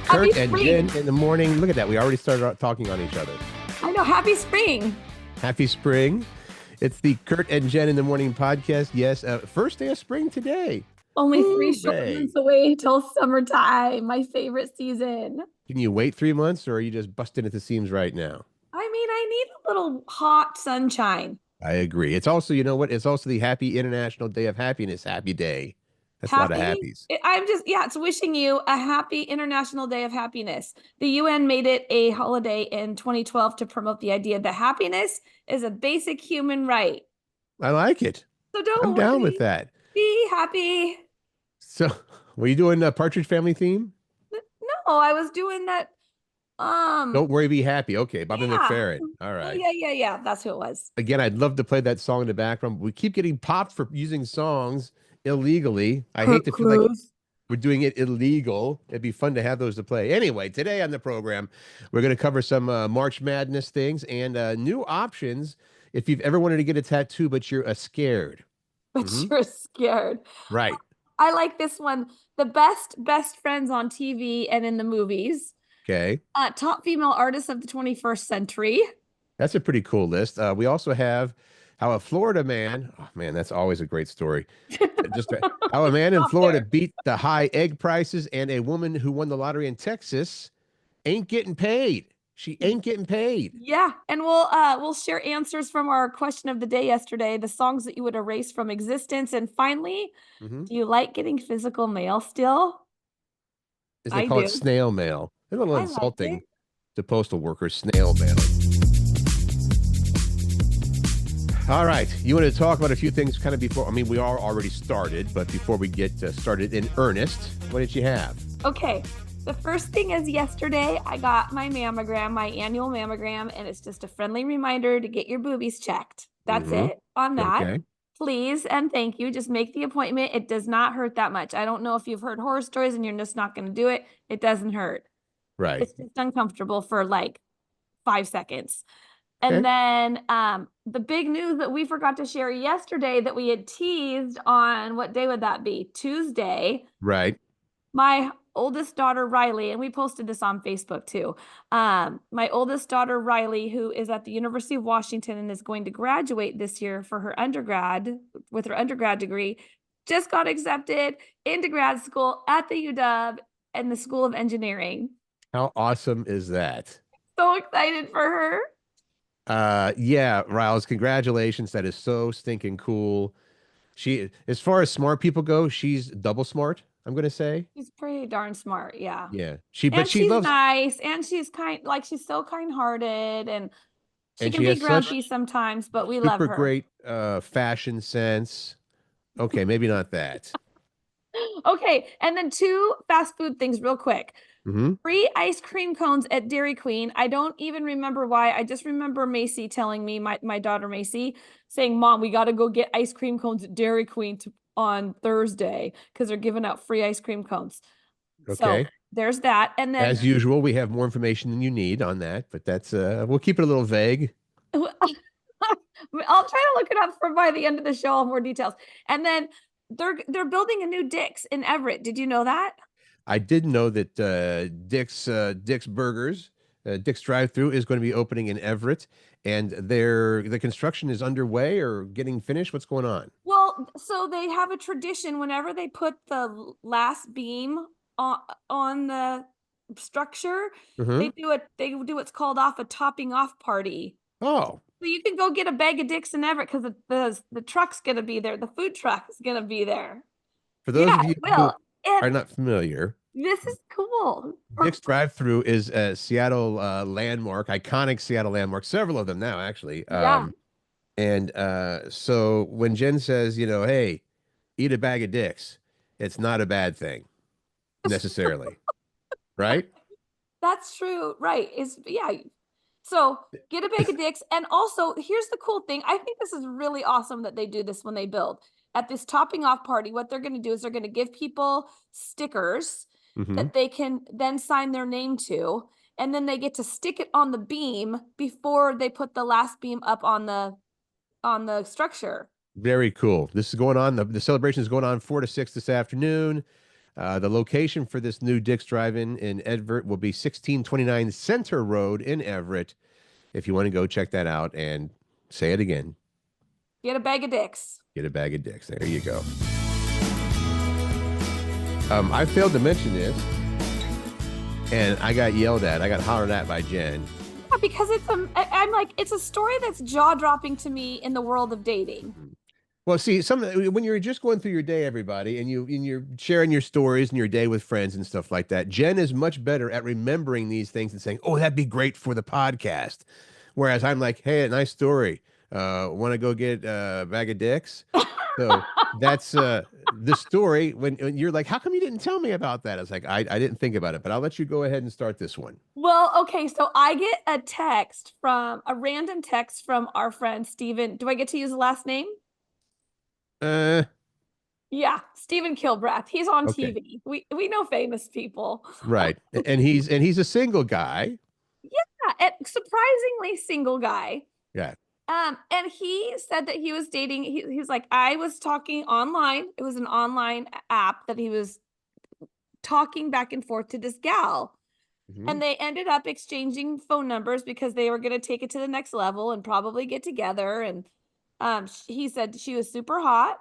Curt and Jen in the morning. Look at that. We already started talking on each other. I know. Happy spring. Happy spring. It's the Curt and Jen in the morning podcast. Yes, first day of spring today. Only 3 short months away till summertime, my favorite season. Can you wait 3 months, or are you just busting at the seams right now? I mean, I need a little hot sunshine. I agree. It's also, you know what? It's also the Happy International Day of Happiness. Happy day. That's a lot of happies. It's wishing you a happy International Day of Happiness. The UN made it a holiday in 2012 to promote the idea that happiness is a basic human right. I like it. So I'm down with that. Be happy. So, were you doing a Partridge Family theme? No, I was doing that. Don't worry, be happy. Okay, Bobby McFerrin. All right. Yeah. That's who it was. Again, I'd love to play that song in the background. We keep getting popped for using songs illegally. I hate to feel like we're doing it illegal. It'd be fun to have those to play. Anyway, today on the program, we're going to cover some March Madness things and new options if you've ever wanted to get a tattoo, but you're scared. But you're scared. Right. I like this one. The best friends on TV and in the movies. Okay. Top female artists of the 21st century. That's a pretty cool list. We also have how a Florida man, oh man, that's always a great story. How a man in Florida beat the high egg prices, and a woman who won the lottery in Texas ain't getting paid. She ain't getting paid. Yeah, and we'll share answers from our question of the day yesterday, the songs that you would erase from existence. And finally, do you like getting physical mail still? They call it snail mail. It's a little insulting to postal workers, snail mail. All right. You want to talk about a few things kind of before? I mean, we are already started, but before we get started in earnest, what did you have? Okay. The first thing is yesterday, I got my mammogram, my annual mammogram, and it's just a friendly reminder to get your boobies checked. That's it on that. Okay. Please and thank you. Just make the appointment. It does not hurt that much. I don't know if you've heard horror stories and you're just not going to do it. It doesn't hurt. Right. It's just uncomfortable for like 5 seconds. And then the big news that we forgot to share yesterday that we had teased on, what day would that be? Tuesday. Right. My oldest daughter, Ryley, and we posted this on Facebook too. My oldest daughter, Ryley, who is at the University of Washington and is going to graduate this year for her undergrad, with her undergrad degree, just got accepted into grad school at the UW and the School of Engineering. How awesome is that? So excited for her. Yeah, Riles, congratulations. That is so stinking cool. She, as far as smart people go, she's double smart, I'm going to say. She's pretty darn smart, yeah. Yeah. She's nice, and she's she's so kind-hearted, and she can be grumpy sometimes, but we love her. Super great fashion sense. Okay, maybe not that. Okay, and then 2 fast food things real quick. Free ice cream cones at Dairy Queen. I don't even remember why. I just remember Macy telling me, my daughter Macy, saying, "Mom, we got to go get ice cream cones at Dairy Queen on Thursday because they're giving out free ice cream cones." Okay. So there's that. And then, as usual, we have more information than you need on that, but that's we'll keep it a little vague. I'll try to look it up by the end of the show. I'll have more details. And then they're building a new Dick's in Everett. Did you know that? I did know that Dick's Burgers, Dick's drive-thru is going to be opening in Everett, and the construction is underway or getting finished. What's going on? Well, so they have a tradition whenever they put the last beam on the structure, they do what's called a topping off party. Oh. So you can go get a bag of Dick's in Everett because the truck's going to be there. The food truck is going to be there. For those of you who are not familiar, this is cool. Dick's drive-thru is a Seattle landmark, iconic Seattle landmark, several of them now, actually. And so when Jen says, hey, eat a bag of Dick's, it's not a bad thing necessarily. Right? That's true. Right. So get a bag of Dick's. And also, here's the cool thing. I think this is really awesome that they do this when they build. At this topping off party, what they're going to do is they're going to give people stickers that they can then sign their name to. And then they get to stick it on the beam before they put the last beam up on the structure. Very cool. This is going on. The celebration is going on 4 to 6 this afternoon. The location for this new Dick's Drive-In in Everett will be 1629 Center Road in Everett. If you want to go check that out and say it again, Get a bag of dicks. get a bag of dicks. There you go. I failed to mention this, and I got yelled at. I got hollered at by Jen. Yeah, because I'm like, it's a story that's jaw-dropping to me in the world of dating. Well, see, when you're just going through your day, everybody, and you're sharing your stories and your day with friends and stuff like that, Jen is much better at remembering these things and saying, "Oh, that'd be great for the podcast." Whereas I'm like, "Hey, a nice story. Want to go get a bag of dicks?" So that's the story. When you're like, "How come you didn't tell me about that?" I was like, I didn't think about it, but I'll let you go ahead and start this one. Well, okay, so I get a random text from our friend Steven. Do I get to use the last name? Uh, Yeah, Stephen Kilbrath. He's on okay, TV. We know famous people. right, and he's a single guy. Yeah, and surprisingly single guy. Yeah. And he said that he was dating. He's like, I was talking online. It was an online app that he was talking back and forth to this gal. Mhm. And they ended up exchanging phone numbers because they were going to take it to the next level and probably get together. And he said she was super hot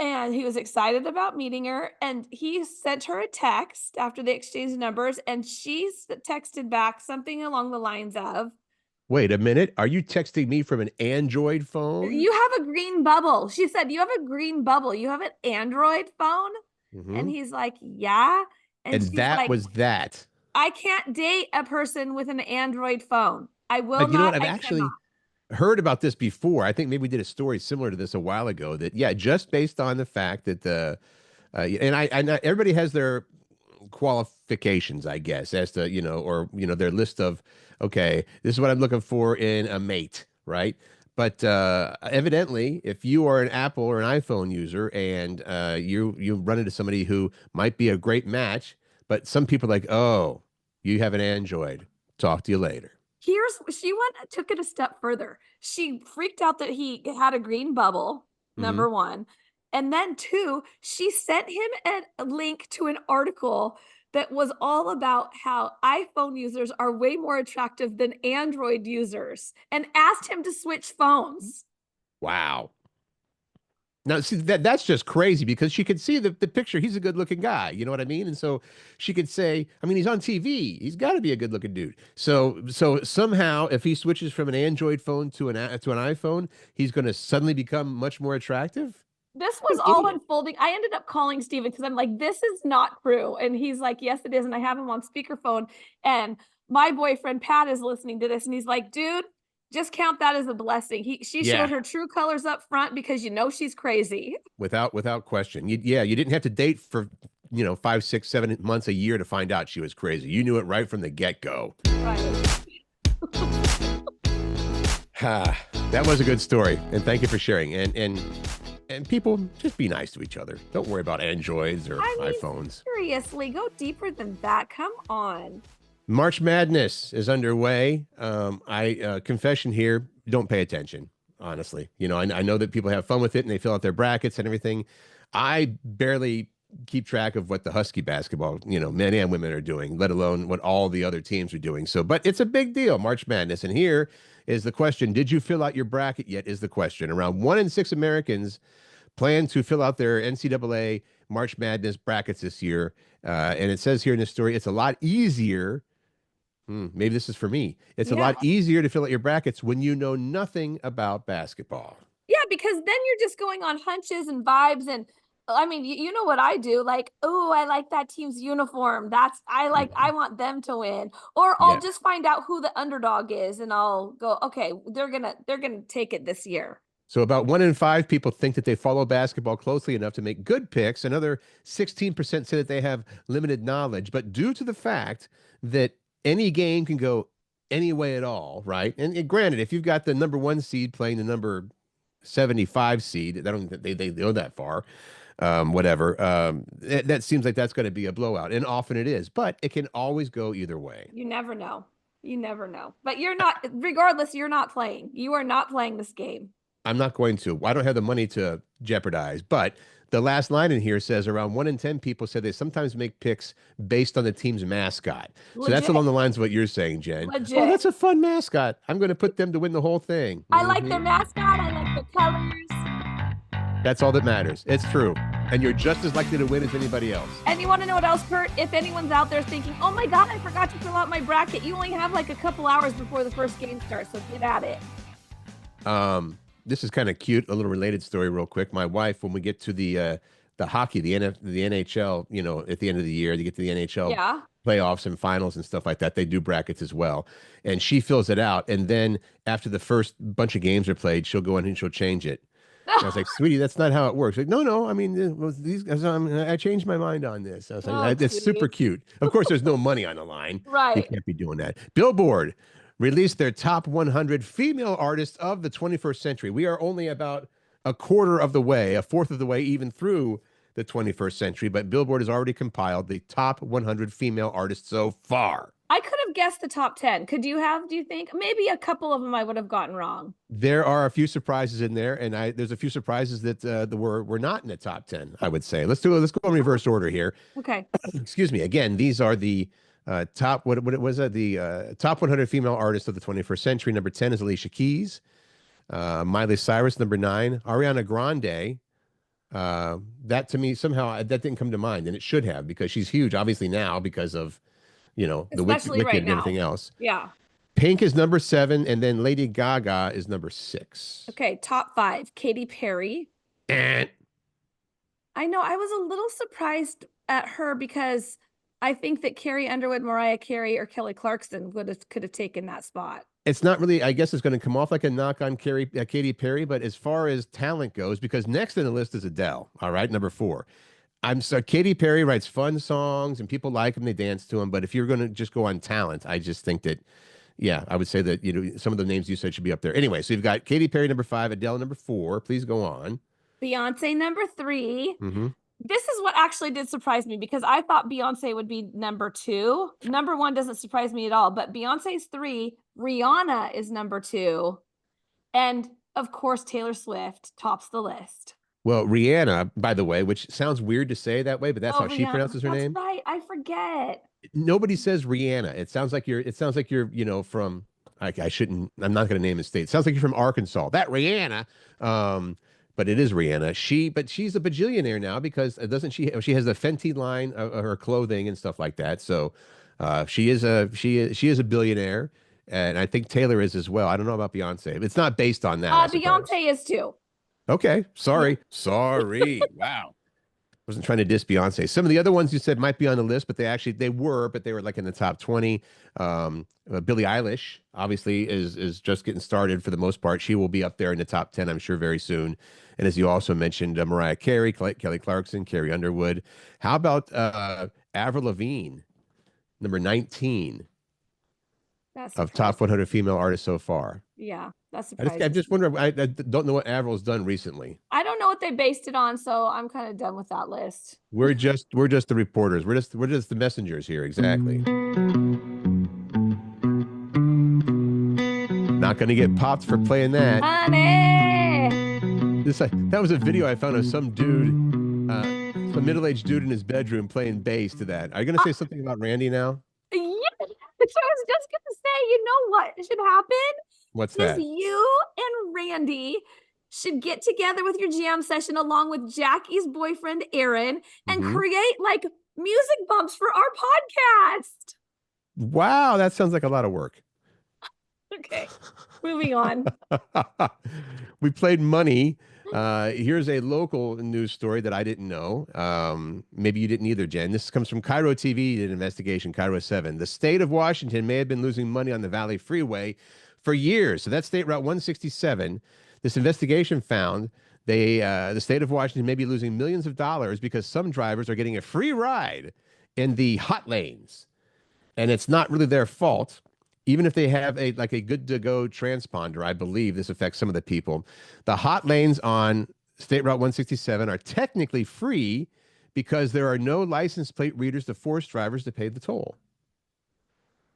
and he was excited about meeting her. And he sent her a text after they exchanged numbers. And she texted back something along the lines of, Wait a minute. Are you texting me from an Android phone? you have a green bubble. She said, you have a green bubble. You have an Android phone? And he's like, yeah. And she's that like, was that. I can't date a person with an Android phone. I will You know what? not. I've I actually cannot. heard about this before. I think maybe we did a story similar to this a while ago that, yeah, just based on the fact that and I know everybody has their qualifications, I guess, as to, or, their list of, okay, this is what I'm looking for in a mate, right? But evidently, if you are an Apple or an iPhone user and you run into somebody who might be a great match, but some people are like, oh, you have an Android. Talk to you later. Took it a step further. She freaked out that he had a green bubble, Hmm. number one. And then two, she sent him a link to an article that was all about how iPhone users are way more attractive than Android users and asked him to switch phones. Wow. Now, see, that's just crazy because she could see the picture. He's a good looking guy. You know what I mean? And so she could say, I mean, he's on TV. He's got to be a good looking dude. So somehow, if he switches from an Android phone to an iPhone, he's going to suddenly become much more attractive. This What was an all idiot. unfolding. I ended up calling Steven because I'm like, this is not true. And he's like, yes, it is. And I have him on speakerphone. And my boyfriend Pat is listening to this and he's like, dude, just count that as a blessing. She Yeah, showed her true colors up front because she's crazy. without question. You didn't have to date for 5, 6, 7 months, a year to find out she was crazy. You knew it right from the get-go. Right. That was a good story, and thank you for sharing. And people, just be nice to each other. Don't worry about Androids or iPhones. Seriously, go deeper than that. Come on. March Madness is underway. I confession here, don't pay attention, honestly. I know that people have fun with it and they fill out their brackets and everything. I barely keep track of what the Husky basketball, men and women are doing, let alone what all the other teams are doing. So, but it's a big deal, March Madness. And here is the question. Did you fill out your bracket yet? Is the question. Around 1 in 6 Americans plan to fill out their NCAA March Madness brackets this year. And it says here in this story, it's a lot easier. Maybe this is for me. It's a lot easier to fill out your brackets when you know nothing about basketball. Yeah, because then you're just going on hunches and vibes. And I mean, you know what I do? Like, oh, I like that team's uniform. I want them to win. Or I'll Yeah. just find out who the underdog is and I'll go, okay, they're gonna take it this year. So about 1 in 5 people think that they follow basketball closely enough to make good picks. Another 16% say that they have limited knowledge. But due to the fact that any game can go any way at all, right? And granted, if you've got the number 1 seed playing the number 75 seed, I don't think they go that far. Whatever. That seems like that's going to be a blowout, and often it is. But it can always go either way. You never know. You never know. But regardless, you're not playing. You are not playing this game. I'm not going to. I don't have the money to jeopardize. But the last line in here says around 1 in 10 people said they sometimes make picks based on the team's mascot. So that's Legit. along the lines of what you're saying, Jen. Legit. Oh, that's a fun mascot. I'm going to put them to win the whole thing. I like their mascot. I like their colors. That's all that matters. It's true. And you're just as likely to win as anybody else. And you want to know what else, Curt? If anyone's out there thinking, oh my God, I forgot to fill out my bracket, you only have like a couple hours before the first game starts, so get at it. This is kind of cute, a little related story real quick. My wife, when we get to the hockey, the NHL, you know, at the end of the year, they get to the NHL playoffs and finals and stuff like that. They do brackets as well. And she fills it out. And then after the first bunch of games are played, she'll go in and she'll change it. I was like, sweetie, that's not how it works. Like, no. I mean, I changed my mind on this. I was like, it's super cute. Of course, there's no money on the line. Right. You can't be doing that. Billboard released their top 100 female artists of the 21st century. We are only about a fourth of the way, even through the 21st century. But Billboard has already compiled the top 100 female artists so far. I could have guessed the top 10. Do you think? Maybe a couple of them I would have gotten wrong. There are a few surprises in there, and there's a few surprises that were not in the top 10, I would say. Let's go in reverse order here. Okay. Excuse me. Again, these are the top, what was that? The top 100 female artists of the 21st century. Number 10 is Alicia Keys. Miley Cyrus, number 9. Ariana Grande. That to me, somehow, that didn't come to mind, and it should have, because she's huge, obviously now, because of, you know, the Wicked and everything else. Yeah. Pink is number 7, and then Lady Gaga is number 6. Okay, top 5. Katy Perry. I know, I was a little surprised at her because I think that Carrie Underwood, Mariah Carey, or Kelly Clarkson could have taken that spot. It's not really, I guess it's going to come off like a knock on Katy Perry, but as far as talent goes, because next in the list is Adele, all right, number 4. Katy Perry writes fun songs and people like them, they dance to them. But if you're going to just go on talent, I just think that, yeah, I would say that, you know, some of the names you said should be up there. Anyway, so you've got Katy Perry, number 5, Adele, number 4. Please go on. Beyonce, number 3. This is what actually did surprise me, because I thought Beyonce would be number 2. Number 1 doesn't surprise me at all, but Beyonce's 3. Rihanna is number 2. And of course, Taylor Swift tops the list. Well, Rihanna, by the way, which sounds weird to say that way, but that's how she pronounces her name. That's right. I forget. Nobody says Rihanna. It sounds like you're, you know, from, I'm not going to name a state. It sounds like you're from Arkansas. That Rihanna. But it is Rihanna. But she's a bajillionaire now, because she has the Fenty line of her clothing and stuff like that. So she is a billionaire. And I think Taylor is as well. I don't know about Beyonce. It's not based on that. Beyonce is too. Okay. Sorry. Wow. Wasn't trying to diss Beyonce. Some of the other ones you said might be on the list, but they were like in the top 20. Billie Eilish obviously is just getting started for the most part. She will be up there in the top 10, I'm sure, very soon. And as you also mentioned, Mariah Carey, Kelly Clarkson, Carrie Underwood. How about Avril Lavigne, number 19 of top 100 female artists so far? Yeah, that's surprising. I just wonder. I don't know what Avril's done recently. I don't know what they based it on, so I'm kind of done with that list. We're just the reporters. We're just the messengers here. Exactly. Not going to get popped for playing that. Honey! That was a video I found of some dude, some middle-aged dude in his bedroom playing bass to that. Are you going to say something about Randy now? Yeah, I was just going to say, you know what should happen? What's that? You and Randy should get together with your jam session along with Jackie's boyfriend, Aaron, and create like music bumps for our podcast. Wow, that sounds like a lot of work. Okay, moving on. We played money. Here's a local news story that I didn't know. Maybe you didn't either, Jen. This comes from Cairo TV, an investigation, Cairo 7. The state of Washington may have been losing money on the Valley Freeway for years. So that's State Route 167. This investigation found the state of Washington may be losing millions of dollars because some drivers are getting a free ride in the hot lanes. And it's not really their fault. Even if they have a good-to-go transponder, I believe this affects some of the people. The hot lanes on State Route 167 are technically free because there are no license plate readers to force drivers to pay the toll.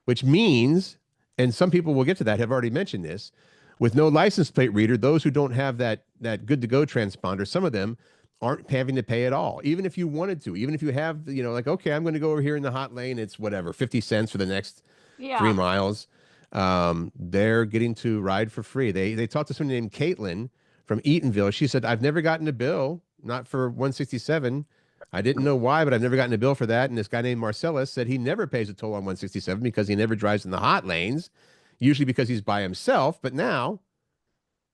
Which means, and some people will get to that, have already mentioned this, With no license plate reader, those who don't have that good to go transponder, some of them aren't having to pay at all. Even if you wanted to, even if you have, like, okay, I'm going to go over here in the hot lane. It's whatever, 50 cents for the next 3 miles. They're getting to ride for free. They talked to someone named Caitlin from Eatonville. She said, I've never gotten a bill, not for 167. I didn't know why, but I've never gotten a bill for that. And this guy named Marcellus said he never pays a toll on 167 because he never drives in the hot lanes, usually because he's by himself. But now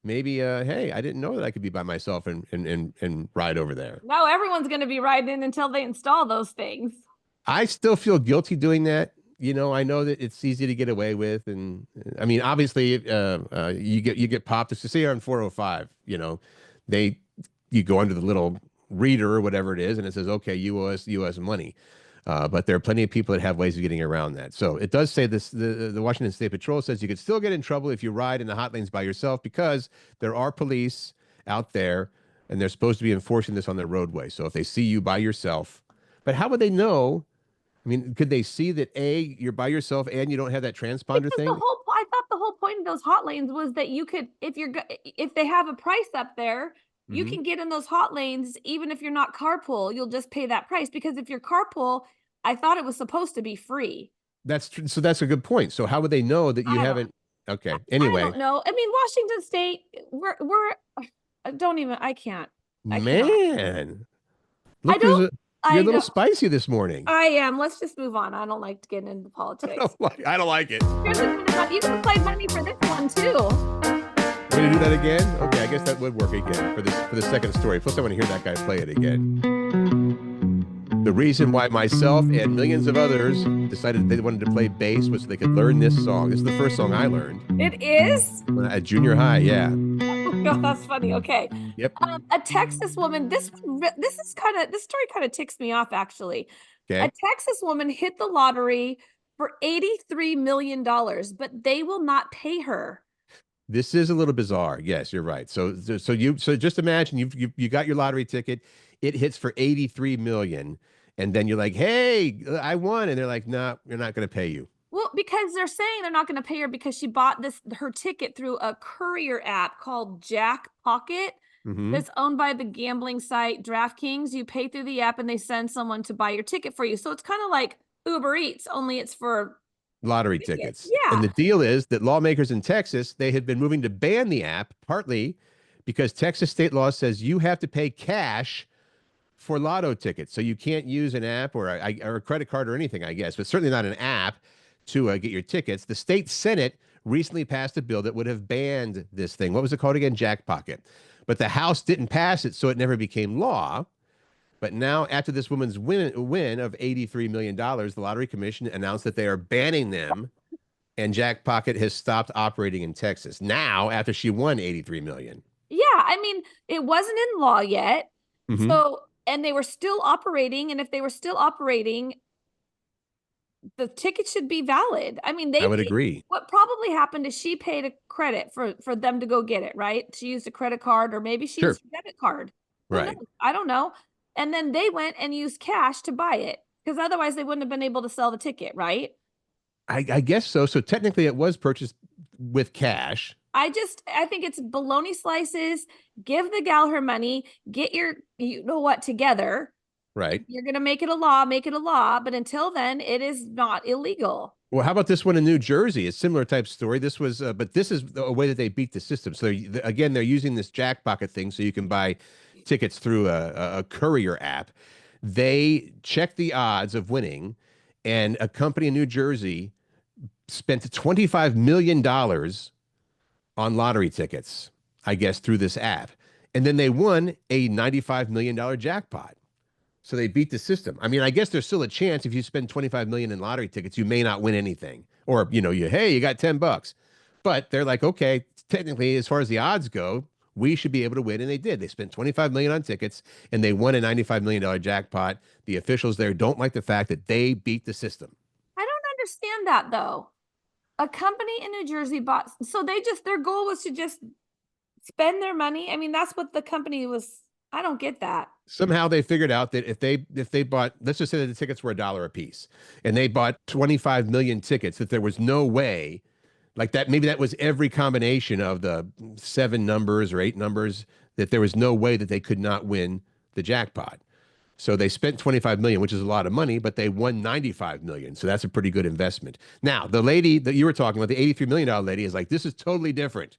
maybe, hey, I didn't know that I could be by myself and ride over there. No, everyone's going to be riding until they install those things. I still feel guilty doing that. I know that it's easy to get away with, and I mean, obviously, you get popped. If you say you're on 405, you go under the little reader or whatever it is, and it says, okay, you owe us money. But there are plenty of people that have ways of getting around that. So it does say this. The Washington State Patrol says you could still get in trouble if you ride in the hot lanes by yourself because there are police out there, and they're supposed to be enforcing this on the roadway. So if they see you by yourself, but how would they know? I mean, could they see that you're by yourself and you don't have that transponder thing? I thought the whole point of those hot lanes was that you could, if they have a price up there, you can get in those hot lanes even if you're not carpool. You'll just pay that price because if you're carpool, I thought it was supposed to be free. That's true. So that's a good point. So how would they know that you haven't? Okay. Anyway, I don't know. I mean, Washington State, I can't. Man, look, you're a little spicy this morning. I am. Let's just move on. I don't like to get into politics. I don't like it. You can play money for this one too. We're gonna do that again? Okay, I guess that would work again for the second story. Plus, I want to hear that guy play it again. The reason why myself and millions of others decided they wanted to play bass was so they could learn this song. This is the first song I learned. It is? At junior high, yeah. Oh, God, that's funny. Okay. Yep. A Texas woman, this story kind of ticks me off, actually. Okay. A Texas woman hit the lottery for $83 million, but they will not pay her. This is a little bizarre. Yes, you're right. So just imagine you got your lottery ticket. It hits for 83 million. And then you're like, hey, I won. And they're like, nah, you're not going to pay you. Well, because they're saying they're not going to pay her because she bought her ticket through a courier app called Jackpocket. That's owned by the gambling site DraftKings. You pay through the app and they send someone to buy your ticket for you. So it's kind of like Uber Eats, only it's for lottery tickets. Yeah. And the deal is that lawmakers in Texas, they had been moving to ban the app, partly because Texas state law says you have to pay cash for lotto tickets. So you can't use an app or a credit card or anything, I guess, but certainly not an app to get your tickets. The state Senate recently passed a bill that would have banned this thing. What was it called again? Jackpocket. But the House didn't pass it, so it never became law. But now, after this woman's win of $83 million, the Lottery Commission announced that they are banning them, and Jackpocket has stopped operating in Texas. Now, after she won $83 million. Yeah, I mean, it wasn't in law yet. So, and they were still operating. And if they were still operating, the ticket should be valid. I mean, I would agree. What probably happened is she paid a credit for them to go get it, right? She used a credit card, or maybe she used a debit card. Right. I don't know. And then they went and used cash to buy it because otherwise they wouldn't have been able to sell the ticket, right? I guess so. So technically it was purchased with cash. I think it's bologna slices. Give the gal her money. Get your, together. Right. You're going to make it a law. But until then, it is not illegal. Well, how about this one in New Jersey? A similar type story. This was, but this is a way that they beat the system. So again, they're using this Jackpocket thing so you can buy tickets through a courier app. They check the odds of winning, and a company in New Jersey spent $25 million on lottery tickets, I guess, through this app. And then they won a $95 million jackpot. So they beat the system. I mean, I guess there's still a chance if you spend 25 million in lottery tickets, you may not win anything. Or, you got $10. But they're like, okay, technically, as far as the odds go, we should be able to win. And they did. They spent 25 million on tickets and they won a $95 million jackpot. The officials there don't like the fact that they beat the system. I don't understand that, though. A company in New Jersey bought, so their goal was to just spend their money. I mean, that's what the company was. I don't get that. Somehow they figured out that if they bought, let's just say that the tickets were $1 a piece, and they bought 25 million tickets, that there was no way Like that, maybe that was every combination of the 7 numbers or 8 numbers, that there was no way that they could not win the jackpot. So they spent 25 million, which is a lot of money, but they won 95 million. So that's a pretty good investment. Now, the lady that you were talking about, the $83 million lady, is like, this is totally different.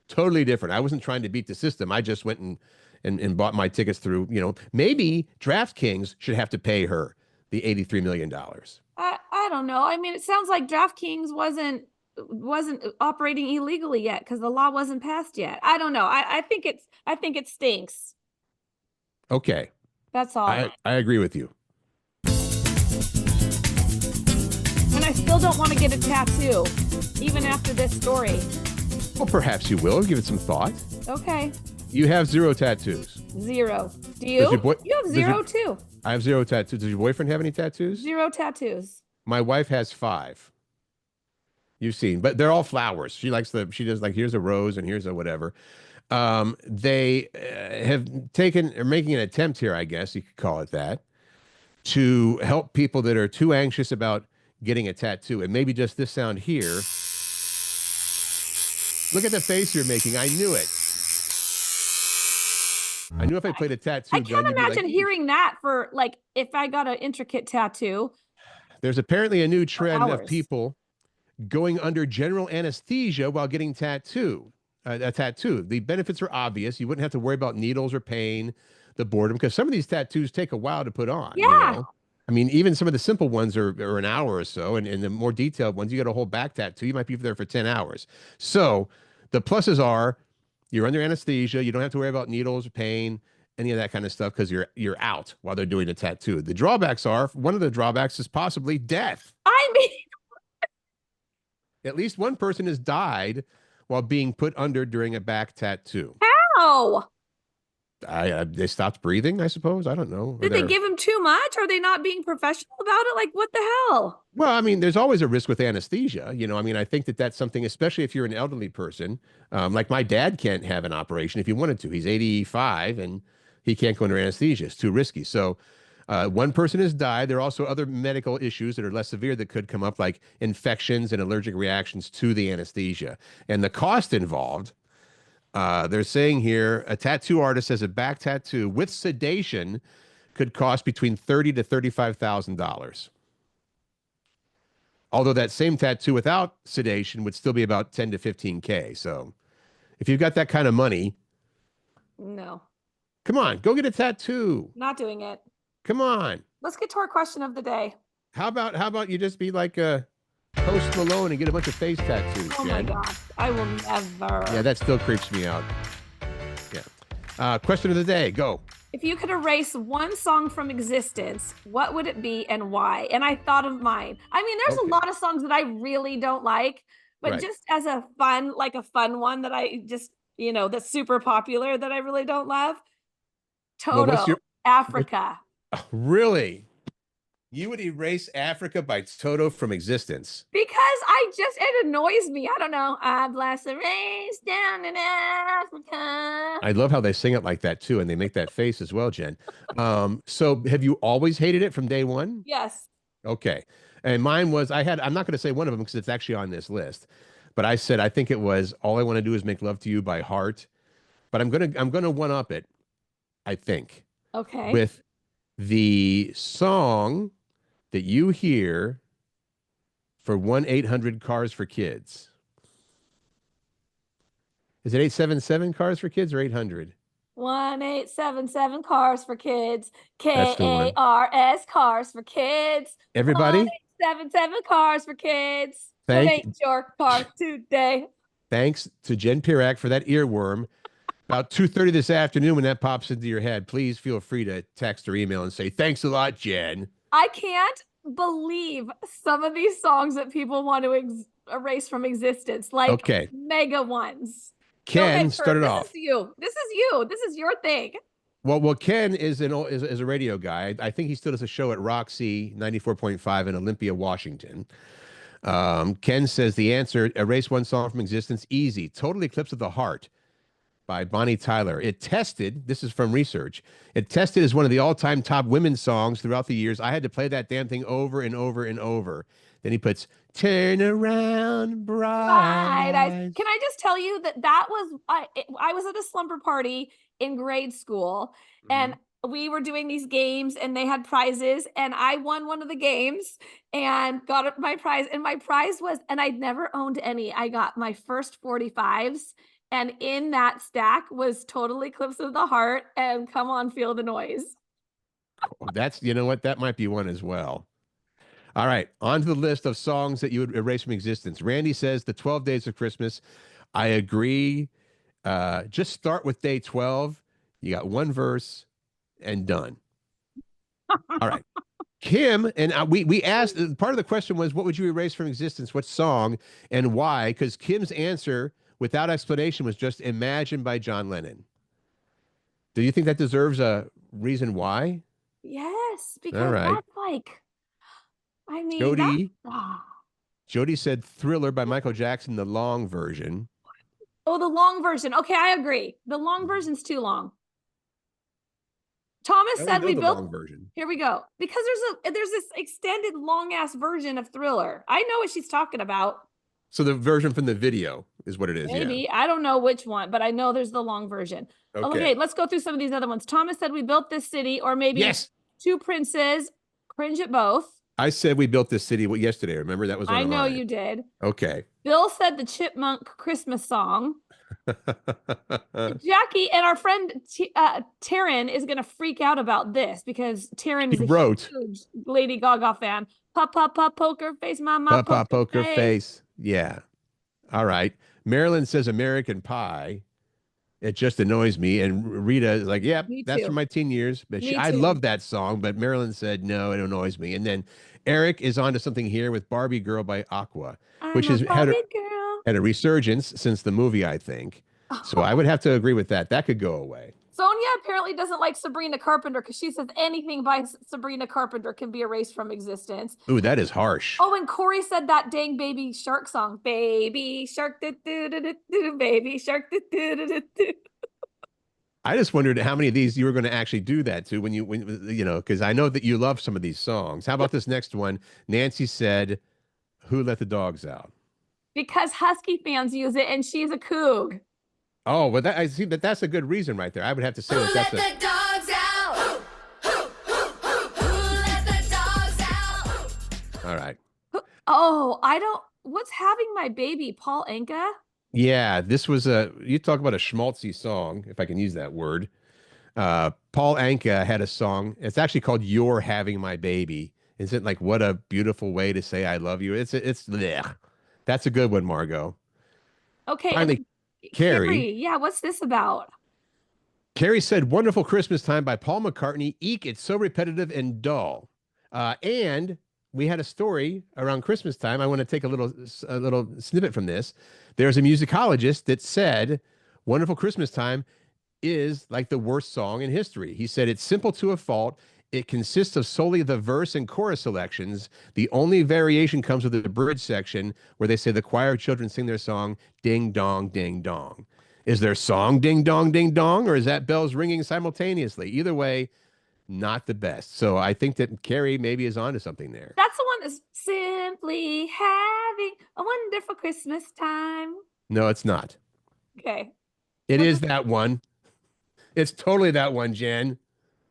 Totally different. I wasn't trying to beat the system. I just went and bought my tickets through, maybe DraftKings should have to pay her the $83 million. I don't know. I mean, it sounds like DraftKings wasn't operating illegally yet because the law wasn't passed yet. I don't know. I think it stinks. Okay. That's all. I agree with you. And I still don't want to get a tattoo, even after this story. Well, perhaps you will. Give it some thought. Okay. You have 0 tattoos. 0. Do you? You have 0 too. I have 0 tattoos. Does your boyfriend have any tattoos? 0 tattoos. My wife has 5. You've seen, but they're all flowers. She does like, here's a rose and here's a whatever. They are making an attempt here, I guess you could call it that, to help people that are too anxious about getting a tattoo. And maybe just this sound here. Look at the face you're making. I knew it. I knew if I played a tattoo. I can't imagine hearing that for like, if I got an intricate tattoo. There's apparently a new trend of people going under general anesthesia while getting a tattoo. The benefits are obvious. You wouldn't have to worry about needles or pain, the boredom, because some of these tattoos take a while to put on. Yeah. I mean, even some of the simple ones are an hour or so, and the more detailed ones, you get a whole back tattoo. You might be there for 10 hours. So the pluses are you're under anesthesia. You don't have to worry about needles or pain, any of that kind of stuff, because you're out while they're doing the tattoo. The drawbacks are, one of the drawbacks is possibly death. I mean, at least one person has died while being put under during a back tattoo. How? They stopped breathing, I suppose. I don't know. Did they give him too much? Are they not being professional about it? Like, what the hell? Well, I mean, there's always a risk with anesthesia. I mean, I think that's something, especially if you're an elderly person. Like my dad can't have an operation if he wanted to. He's 85 and he can't go under anesthesia. It's too risky. So one person has died. There are also other medical issues that are less severe that could come up, like infections and allergic reactions to the anesthesia. And the cost involved, they're saying here, a tattoo artist has a back tattoo with sedation could cost between $30,000 to $35,000. Although that same tattoo without sedation would still be about 10 to 15K. So if you've got that kind of money, no. Come on, go get a tattoo. Not doing it. Come on. Let's get to our question of the day. How about you just be like a Post Malone and get a bunch of face tattoos, Oh Jen? my God. I will never. Yeah, that still creeps me out. Yeah. Question of the day, go. If you could erase one song from existence, what would it be and why? And I thought of mine. I mean, there's a lot of songs that I really don't like, but just as a fun one that I just, that's super popular that I really don't love. Toto, Africa. Really? You would erase Africa by Toto from existence? Because it annoys me. I don't know. I bless the race down in Africa. I love how they sing it like that too, and they make that face as well, Jen. So have you always hated it from day one? Yes. Okay. And mine was, I'm not going to say one of them because it's actually on this list, but I said, I think it was All I Want to Do Is Make Love to You by Heart. But I'm going to one up it, I think. Okay. With the song that you hear for 1-800-CARS for Kids. Is it 877 Cars for Kids or 800? 1-877 CARS for Kids. KARS Cars for Kids. Everybody? 1-877 CARS for Kids. Thank your car today. Thanks to Jen Pirak for that earworm. About 2:30 this afternoon, when that pops into your head, please feel free to text or email and say, thanks a lot, Jen. I can't believe some of these songs that people want to erase from existence, like mega ones. Ken started off. This is you. This is your thing. Well, Ken is a radio guy. I think he still does a show at Roxy 94.5 in Olympia, Washington. Ken says the answer, erase one song from existence, easy. Total Eclipse of the Heart by Bonnie Tyler. It tested, this is from research, it tested as one of the all-time top women's songs throughout the years. I had to play that damn thing over and over and over. Then he puts Turn around, Bright eyes. bright. Can I just tell you that was I was at a slumber party in grade school, and we were doing these games, and they had prizes, and I won one of the games and got my prize. And my prize was, and I'd never owned any. I got my first 45s, and in that stack was Total Eclipse of the Heart and Come On, Feel the Noise. Oh, that's, you know what? That might be one as well. All right, on to the list of songs that you would erase from existence. Randy says the 12 Days of Christmas. I agree. Just start with day 12. You got one verse and done. All right. Kim, and we asked, part of the question was, what would you erase from existence? What song and why? Because Kim's answer, without explanation, was just Imagine by John Lennon. Do you think that deserves a reason why? Yes, because that's like, I mean, Jody said Thriller by Michael Jackson, the long version. Oh, the long version. Okay, I agree. The long version's too long. Thomas said we built the long version. Here we go. Because there's this extended long ass version of Thriller. I know what she's talking about. So the version from the video is what it is. Maybe. Yeah. I don't know which one, but I know there's the long version. Okay, let's go through some of these other ones. Thomas said we built this city, or maybe Two Princes. Cringe at both. I said we built this city yesterday. Remember, that was one of mine. I know you did. Okay. Bill said the Chipmunk Christmas song. Jackie and our friend Taryn is going to freak out about this because Taryn is a huge Lady Gaga fan. Pop, pop, pop, poker face, mama, pop, pop, poker face. Yeah. All right. Marilyn says American Pie. It just annoys me. And Rita is like, yep, that's from my teen years. But I love that song. But Marilyn said, no, it annoys me. And then Eric is on to something here with Barbie Girl by Aqua, which has had a resurgence since the movie, I think. So I would have to agree with that. That could go away. Sonia apparently doesn't like Sabrina Carpenter because she says anything by Sabrina Carpenter can be erased from existence. Ooh, that is harsh. Oh, and Corey said that dang Baby Shark song. Baby Shark, do do do do, Baby Shark, do do do do. I just wondered how many of these you were going to actually do that to when you know, because I know that you love some of these songs. How about this next one? Nancy said, "Who Let the Dogs Out?" Because Husky fans use it, and she's a coug. Oh, well, I see that that's a good reason right there. I would have to say that that's Who let the dogs out? Who let the dogs out? All right. Oh, what's Having My Baby, Paul Anka? Yeah, this was you talk about a schmaltzy song, if I can use that word. Paul Anka had a song. It's actually called You're Having My Baby. Isn't it like, what a beautiful way to say I love you? It's blech. That's a good one, Margot. Okay. Finally, Carrie. Yeah, what's this about? Carrie said, Wonderful Christmas Time by Paul McCartney. Eek, it's so repetitive and dull. And we had a story around Christmas time. I want to take a little snippet from this. There's a musicologist that said, Wonderful Christmas Time is like the worst song in history. He said, it's simple to a fault. It consists of solely the verse and chorus selections. The only variation comes with the bridge section where they say the choir of children sing their song, ding, dong, ding, dong. Is their song ding, dong, ding, dong, or is that bells ringing simultaneously? Either way, not the best. So I think that Carrie maybe is onto something there. That's the one that's simply having a wonderful Christmas time. No, it's not. Okay. It is that one. It's totally that one, Jen.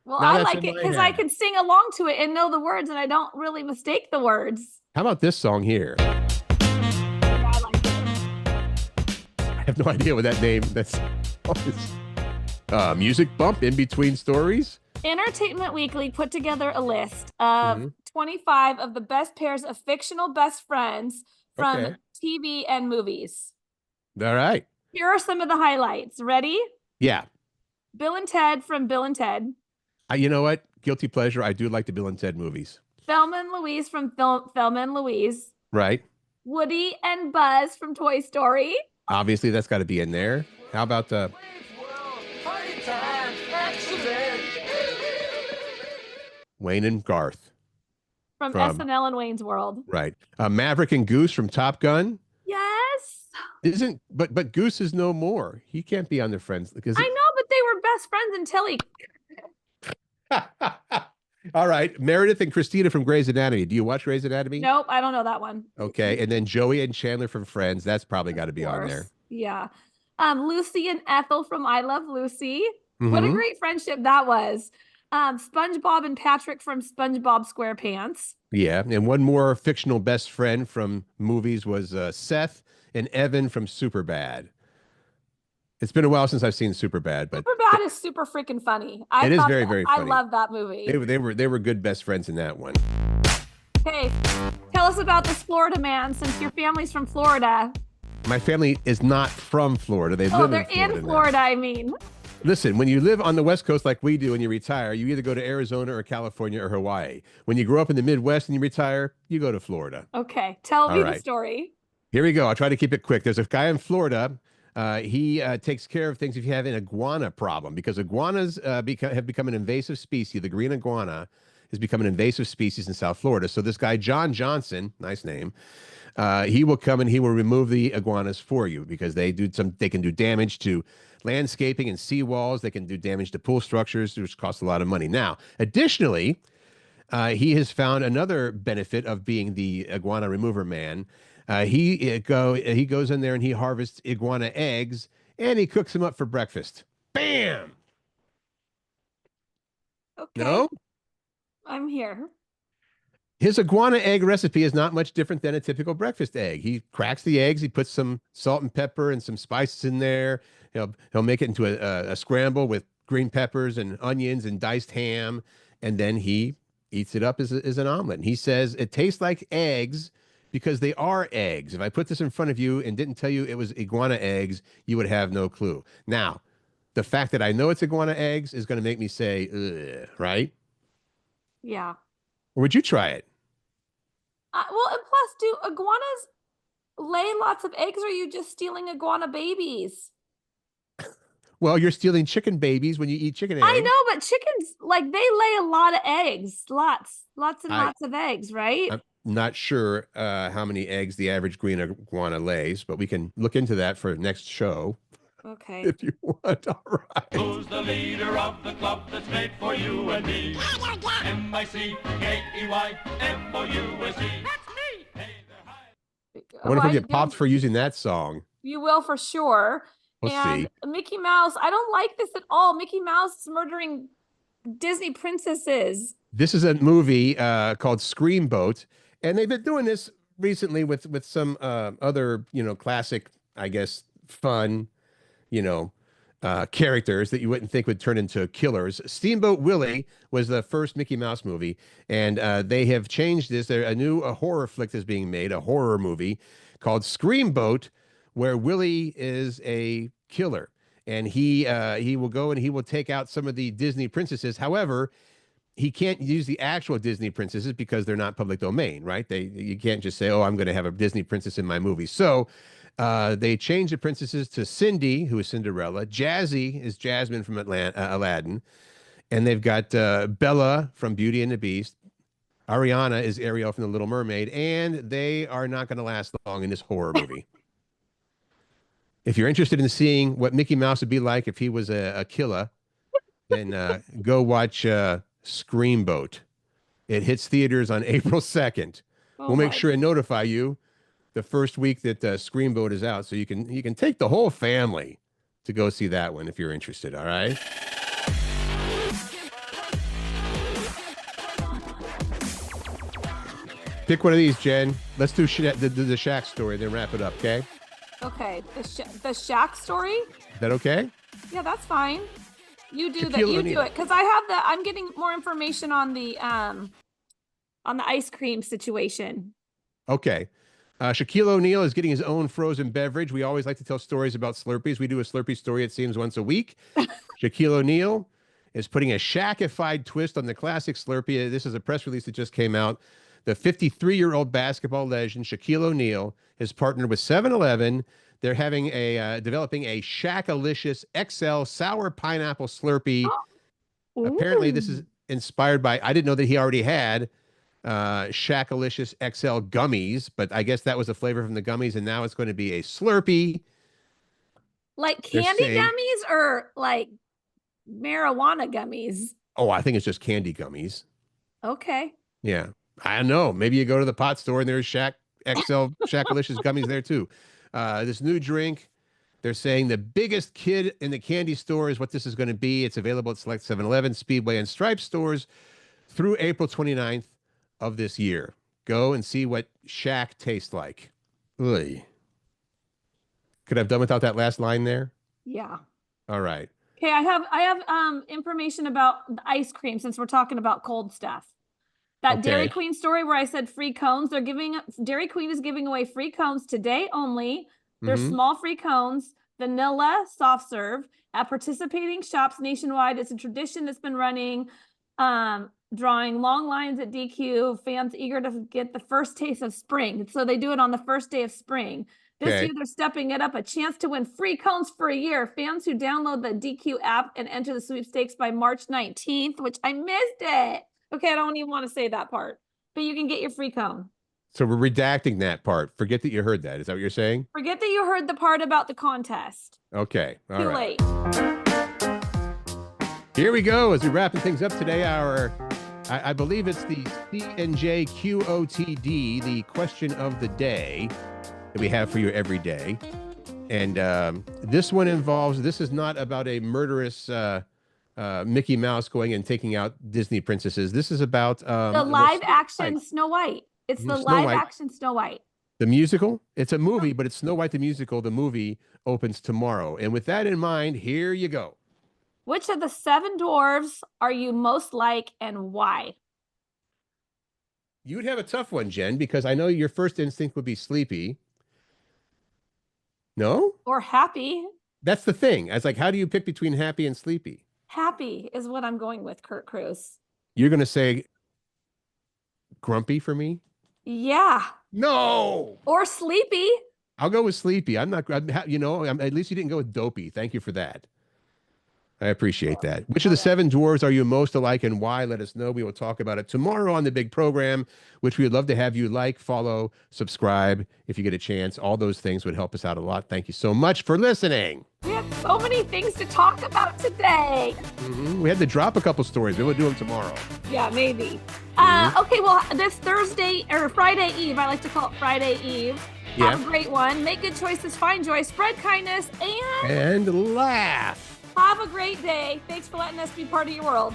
Well, I like it because I can sing along to it and know the words, and I don't really mistake the words. How about this song here? I like it. I have no idea what that name. That's music bump in between stories. Entertainment Weekly put together a list of 25 of the best pairs of fictional best friends from TV and movies. All right. Here are some of the highlights. Ready? Yeah. Bill and Ted from Bill and Ted. You know what? Guilty pleasure. I do like the Bill and Ted movies. Thelma and Louise from Thelma and Louise. Right. Woody and Buzz from Toy Story. Obviously, that's got to be in there. How about Wayne and Garth from SNL and Wayne's World? Right. Maverick and Goose from Top Gun. Yes. But Goose is no more. He can't be on their friends because I know, but they were best friends until he. All right. Meredith and Christina from Grey's Anatomy. Do you watch Grey's Anatomy? Nope, I don't know that one. Okay. And then Joey and Chandler from Friends. That's probably got to Of be on there. course. Yeah. Lucy and Ethel from I Love Lucy. What a Mhm. great friendship that was. SpongeBob and Patrick from SpongeBob SquarePants. Yeah. And one more fictional best friend from movies was Seth and Evan from Superbad. It's been a while since I've seen Superbad, but Superbad is super freaking funny. it is thought very, that- very I funny. love that movie. They were good best friends in that one. Okay, tell us about this Florida man since your family's from Florida. My family is not from Florida. They Oh, live they're in Florida. in now. Florida, I mean. Listen, when you live on the West Coast like we do and you retire, you either go to Arizona or California or Hawaii. When you grow up in the Midwest and you retire, you go to Florida. Okay, tell me All the right. story. Here we go. I'll try to keep it quick. There's a guy in Florida. He takes care of things if you have an iguana problem because iguanas have become an invasive species. The green iguana has become an invasive species in South Florida. So this guy, John Johnson, nice name, he will come and he will remove the iguanas for you because they can do damage to landscaping and seawalls. They can do damage to pool structures, which costs a lot of money. Now, additionally, he has found another benefit of being the iguana remover man. He goes in there and he harvests iguana eggs and he cooks them up for breakfast. Bam! Okay, No? I'm here. His iguana egg recipe is not much different than a typical breakfast egg. He cracks the eggs, he puts some salt and pepper and some spices in there. He'll make it into a scramble with green peppers and onions and diced ham, and then he eats it up as an omelet. And he says it tastes like eggs because they are eggs. If I put this in front of you and didn't tell you it was iguana eggs, you would have no clue. Now, the fact that I know it's iguana eggs is going to make me say, ugh, right? Yeah. Or would you try it? Well, and plus, do iguanas lay lots of eggs or are you just stealing iguana babies? Well, you're stealing chicken babies when you eat chicken eggs. I know, but chickens, like, they lay a lot of eggs. Lots and I- lots of eggs, right? I'm not sure how many eggs the average green iguana lays, but we can look into that for next show Okay. if you want. All right. Who's the leader of the club that's made for you and me? MICKEYFOUSE. That's me! Hey there, hi. I wonder if Why we you get popped doing- for using that song. You will for sure. We'll and see. Mickey Mouse, I don't like this at all. Mickey Mouse is murdering Disney princesses. This is a movie called Screamboat, and they've been doing this recently with some other, classic, I guess, fun, characters that you wouldn't think would turn into killers. Steamboat Willie was the first Mickey Mouse movie, and they have changed this. A new horror flick is being made, a horror movie called Screamboat, where Willie is a killer, and he will go and he will take out some of the Disney princesses. However, he can't use the actual Disney princesses because they're not public domain, right? You can't just say, "Oh, I'm going to have a Disney princess in my movie." So they changed the princesses to Cindy, who is Cinderella. Jazzy is Jasmine from Aladdin, and they've got Bella from Beauty and the Beast. Ariana is Ariel from The Little Mermaid, and they are not going to last long in this horror movie. If you're interested in seeing what Mickey Mouse would be like if he was a killer, then go watch Screamboat. It hits theaters on April 2nd. Oh We'll make my- sure and notify you the first week that Screamboat is out, so you can take the whole family to go see that one if you're interested. All right. Pick one of these, Jen. Let's do the Shaq story, then wrap it up. Okay? Okay, the Shaq story? Is that okay? Yeah, that's fine. You do that. Shaquille You do O'Neal. it because I'm getting more information on the ice cream situation. Okay. Shaquille O'Neal is getting his own frozen beverage. We always like to tell stories about Slurpees. We do a Slurpee story, it seems, once a week. Shaquille O'Neal is putting a Shaqified twist on the classic Slurpee. This is a press release that just came out. The 53-year-old basketball legend, Shaquille O'Neal, has partnered with 7-Eleven. They're developing a Shaq-alicious XL sour pineapple Slurpee. Apparently, this is inspired by, I didn't know that he already had Shaq-alicious XL gummies, but I guess that was a flavor from the gummies, and now it's going to be a Slurpee. Like They're candy saying- gummies or like marijuana gummies? Oh, I think it's just candy gummies. Okay. Yeah. I don't know. Maybe you go to the pot store and there's Shaq XL Shaqalicious gummies there too. This new drink, they're saying the biggest kid in the candy store is what this is going to be. It's available at select 7-Eleven, Speedway, and Stripe stores through April 29th of this year. Go and see what Shaq tastes like. Ugh. Could I have done without that last line there? Yeah. All right. Okay, I have information about the ice cream since we're talking about cold stuff. That Dairy Okay. Queen story where I said free cones, Dairy Queen is giving away free cones today only. They're Mhm. small free cones, vanilla soft serve at participating shops nationwide. It's a tradition that's been running, drawing long lines at DQ, fans eager to get the first taste of spring. So they do it on the first day of spring. This Okay. year, they're stepping it up, a chance to win free cones for a year. Fans who download the DQ app and enter the sweepstakes by March 19th, which I missed it. Okay, I don't even want to say that part, but you can get your free cone. So we're redacting that part. Forget that you heard that. Is that what you're saying? Forget that you heard the part about the contest. Okay. All Too right. late. Here we go as we're wrapping things up today. I believe it's the C&J QOTD, the question of the day that we have for you every day. And this one involves, this is not about a murderous Mickey Mouse going and taking out Disney princesses. This is about The live action Snow White. It's the Snow live White. action Snow White. The musical. It's a movie, but it's Snow White the musical. The movie opens tomorrow. And with that in mind, here you go. Which of the 7 dwarves are you most like and why? You would have a tough one, Jen, because I know your first instinct would be Sleepy. No? Or happy? That's the thing. I was like, how do you pick between Happy and Sleepy? Happy is what I'm going with, Curt Cruz. You're going to say Grumpy for me? Yeah. No. Or sleepy. I'll go with Sleepy. At least you didn't go with Dopey. Thank you for that. I appreciate that. Which of the 7 dwarves are you most alike and why? Let us know. We will talk about it tomorrow on the big program, which we would love to have you like, follow, subscribe if you get a chance. All those things would help us out a lot. Thank you so much for listening. We have so many things to talk about today. We had to drop a couple stories. Maybe we'll do them tomorrow. Yeah, maybe. Okay, well, this Thursday or Friday Eve, I like to call it Friday Eve. Yeah. Have a great one. Make good choices, find joy, spread kindness, and And laugh. have a great day. Thanks for letting us be part of your world.